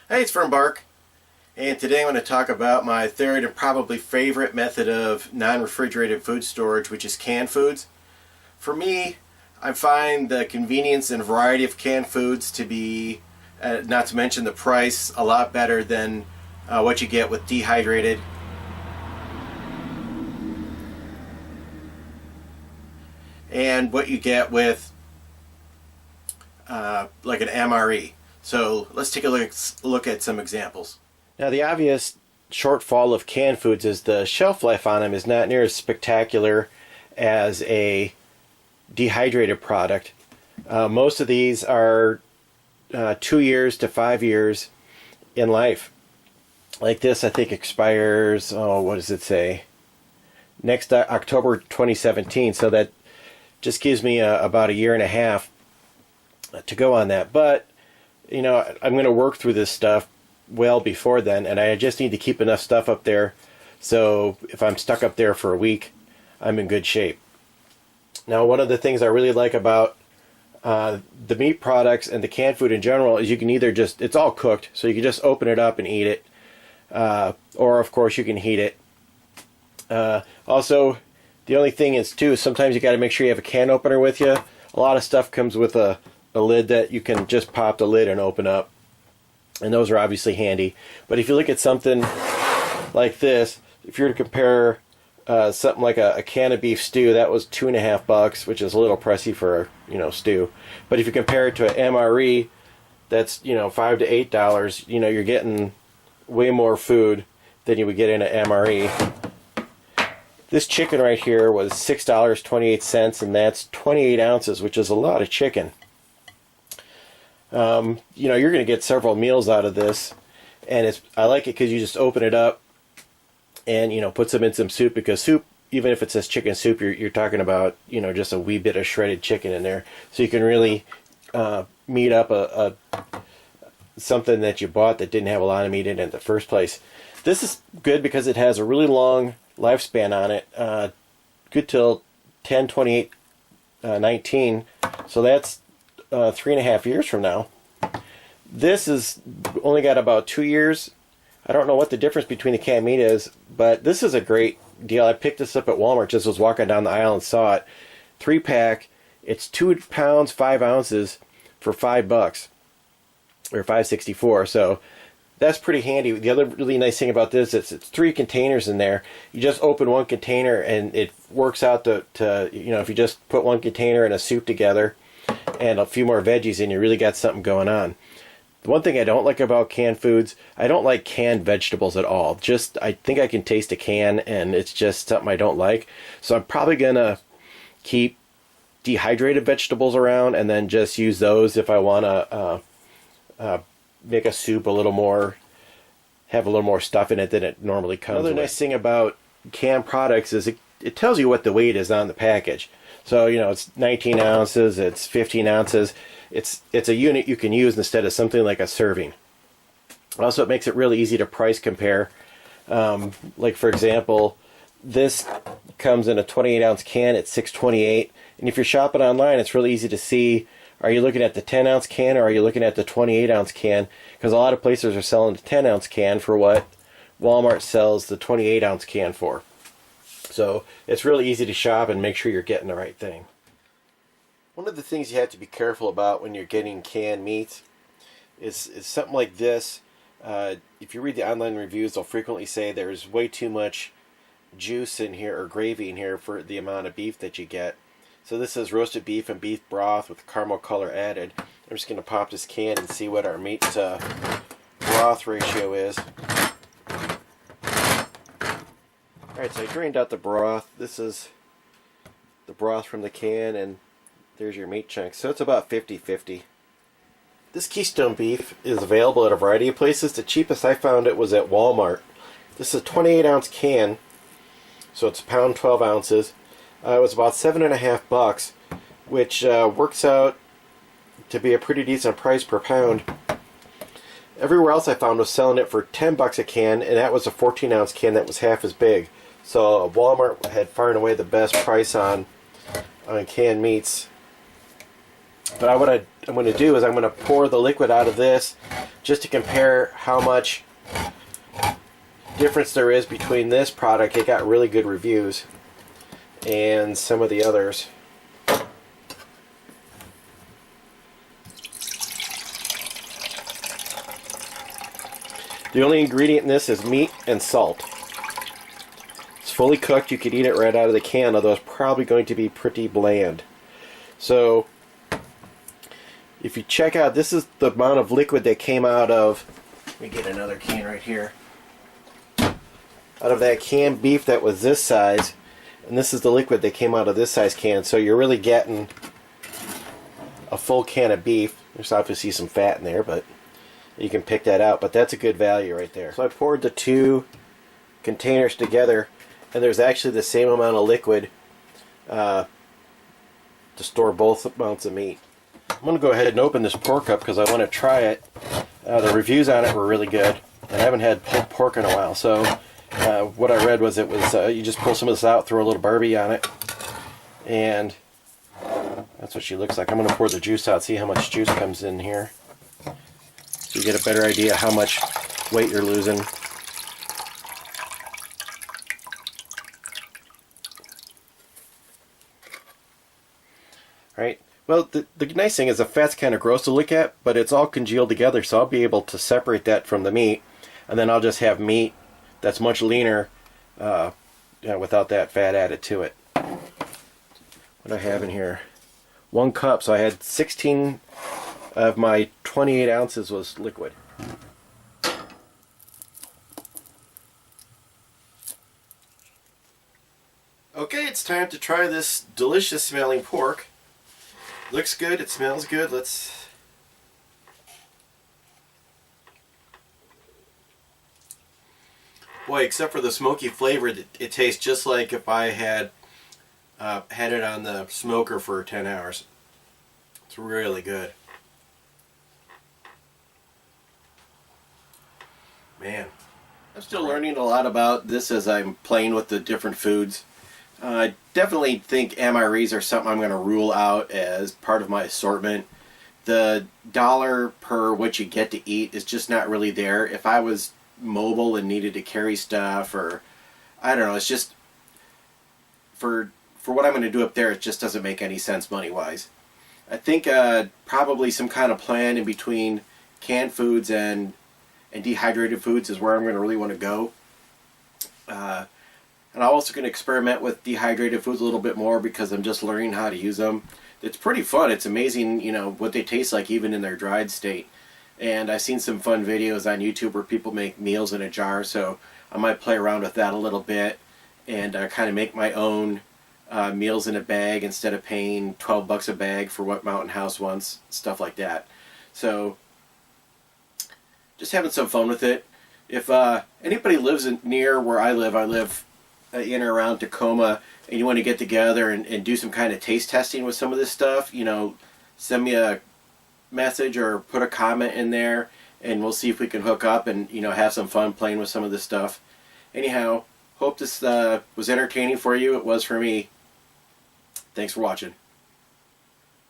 Hey, it's from Bark, and today I'm going to talk about my third and probably favorite method of non-refrigerated food storage, which is canned foods. For me, I find the convenience and variety of canned foods to be, not to mention the price, a lot better than what you get with dehydrated and what you get with like an MRE. So let's take a look at some examples. Now, the obvious shortfall of canned foods is the shelf life on them is not near as spectacular as a dehydrated product. Most of these are 2 years to 5 years in life. Like this, I think expires, what does it say? Next October 2017. So that just gives me about a year and a half to go on that. But you know, I'm going to work through this stuff well before then, and I just need to keep enough stuff up there so if I'm stuck up there for a week, I'm in good shape. Now, one of the things I really like about the meat products and the canned food in general is you can either just, it's all cooked, so you can just open it up and eat it, or of course you can heat it. Also, the only thing is too, sometimes you got to make sure you have a can opener with you. A lot of stuff comes with a lid that you can just pop the lid and open up, and those are obviously handy. But if you look at something like this, if you were to compare something like a can of beef stew, that was $2.50, which is a little pricey for stew. But if you compare it to an MRE, that's $5 to $8. You're getting way more food than you would get in an MRE. This chicken right here was $6.28, and that's 28 ounces, which is a lot of chicken. You're going to get several meals out of this, and I like it because you just open it up and put some in some soup, because soup, even if it says chicken soup, you're talking about just a wee bit of shredded chicken in there, so you can really meat up something that you bought that didn't have a lot of meat in it in the first place. This is good because it has a really long lifespan on it, good till 10/28/19, so that's 3.5 years from now. This is only got about 2 years. I don't know what the difference between the canned meat is, but this is a great deal. I picked this up at Walmart, just was walking down the aisle and saw it. 3-pack. It's 2 pounds 5 ounces for $5 or $5.64. So that's pretty handy. The other really nice thing about this is it's 3 containers in there. You just open one container and it works out to if you just put one container and a soup together and a few more veggies in, you really got something going on. The one thing I don't like about canned foods, I don't like canned vegetables at all. I think I can taste a can, and it's just something I don't like. So I'm probably gonna keep dehydrated vegetables around and then just use those if I want to make a soup have a little more stuff in it than it normally comes with. Another nice thing about canned products is it tells you what the weight is on the package. So, it's 19 ounces, it's 15 ounces. It's a unit you can use instead of something like a serving. Also, it makes it really easy to price compare. Like, for example, this comes in a 28-ounce can at $6.28. And if you're shopping online, it's really easy to see, are you looking at the 10-ounce can or are you looking at the 28-ounce can? Because a lot of places are selling the 10-ounce can for what Walmart sells the 28-ounce can for. So it's really easy to shop and make sure you're getting the right thing. One of the things you have to be careful about when you're getting canned meat is something like this. If you read the online reviews, they'll frequently say there's way too much juice in here or gravy in here for the amount of beef that you get. So this is roasted beef and beef broth with caramel color added. I'm just going to pop this can and see what our meat to broth ratio is. Alright, so I drained out the broth. This is the broth from the can, and there's your meat chunks. So it's about 50-50. This Keystone Beef is available at a variety of places. The cheapest I found it was at Walmart. This is a 28-ounce can, so it's 1 pound 12 ounces. It was about $7.50, which works out to be a pretty decent price per pound. Everywhere else I found was selling it for $10 a can, and that was a 14-ounce can that was half as big. So Walmart had far and away the best price on canned meats. But what I'm going to do is I'm going to pour the liquid out of this just to compare how much difference there is between this product. It got really good reviews, and some of the others. The only ingredient in this is meat and salt. It's fully cooked. You could eat it right out of the can, although it's probably going to be pretty bland. So if you check out, this is the amount of liquid that came out of, let me get another can right here, out of that canned beef that was this size, and this is the liquid that came out of this size can. So you're really getting a full can of beef. There's obviously some fat in there, but you can pick that out, but that's a good value right there. So I poured the two containers together, and there's actually the same amount of liquid to store both amounts of meat. I'm going to go ahead and open this pork up because I want to try it. The reviews on it were really good, and I haven't had pulled pork in a while. So what I read was it was you just pull some of this out, throw a little barbie on it, and that's what she looks like. I'm going to pour the juice out, see how much juice comes in here, so you get a better idea how much weight you're losing. Right. Well, the nice thing is the fat's kind of gross to look at, but it's all congealed together, so I'll be able to separate that from the meat, and then I'll just have meat that's much leaner without that fat added to it. What I have in here, 1 cup, so I had 16 of my 28 ounces was liquid. Okay, it's time to try this delicious smelling pork. Looks good, it smells good. Let's... Boy, except for the smoky flavor, it tastes just like if I had had it on the smoker for 10 hours. It's really good. Man, I'm still learning a lot about this as I'm playing with the different foods. I definitely think MREs are something I'm going to rule out as part of my assortment. The dollar per what you get to eat is just not really there. If I was mobile and needed to carry stuff, or I don't know, it's just for what I'm going to do up there, it just doesn't make any sense money-wise. I think probably some kind of plan in between canned foods and dehydrated foods is where I'm going to really want to go. And I'm also going to experiment with dehydrated foods a little bit more because I'm just learning how to use them. It's pretty fun. It's amazing, you know, what they taste like even in their dried state. And I've seen some fun videos on YouTube where people make meals in a jar, so I might play around with that a little bit and kind of make my own meals in a bag instead of paying $12 a bag for what Mountain House wants, stuff like that. So just having some fun with it. If anybody lives near where I live in or around Tacoma, and you want to get together and do some kind of taste testing with some of this stuff, you know, send me a message or put a comment in there, and we'll see if we can hook up and, you know, have some fun playing with some of this stuff. Anyhow, hope this was entertaining for you. It was for me. Thanks for watching.